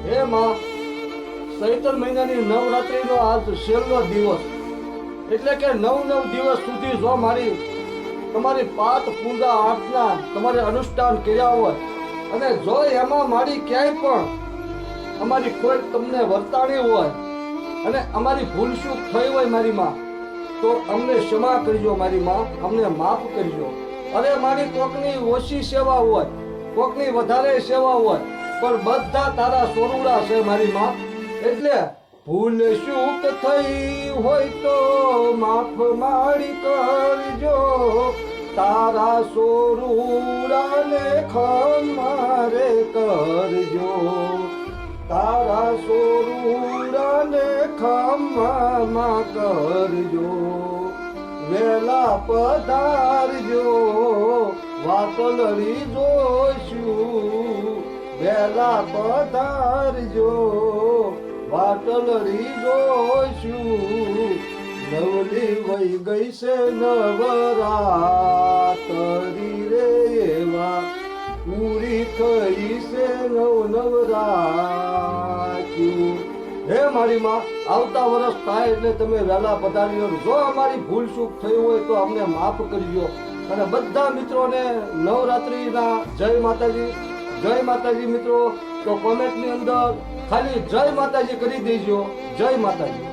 હે માં, ચૈત્ર મહિનાની નવરાત્રીનો આજ છેલ્લો દિવસ, એટલે કે 9 દિવસ સુધી જો મારી તમારી પાઠ પૂજા આરતના તમારે અનુષ્ઠાન કર્યા હોય અને જો એમાં મારી ક્યાંય પણ અમારી કોઈ તમને વર્તાણી હોય અને અમારી ભૂલ ચૂક થઈ હોય મારી માં, તો અમને ક્ષમા કરજો મારી માં, અમને માફ કરજો. અરે મારી કોકની ઓછી સેવા હોય, કોકની વધારે સેવા હોય, પણ બધા તારા સોરુડા છે મારી માં. એટલે ભૂલ ચૂક થઈ હોય તો માફ મારી કરજો, તારા સોરુડાને ખમારે કરજો, તારા સોરુડાને ખમા કરજો. વેલા પધારજો, વાતલરી જોઈશું, વેલા પધારજો, વાટલરી જોઈશું. નવલી વહી ગઈ છે નવરાતરી રે એવા, પૂરી થઈ છે નવરાત્યું. હે મારી માં, આવતા વર્ષ થાય એટલે તમે વહેલા પધાર્યો. જો અમારી ભૂલ ચૂક થઈ હોય તો અમને માફ કરજો. અને બધા મિત્રોને નવરાત્રીના જય માતાજી. જય માતાજી મિત્રો. તો કોમેન્ટની અંદર ખાલી જય માતાજી કરી દેજો. જય માતાજી.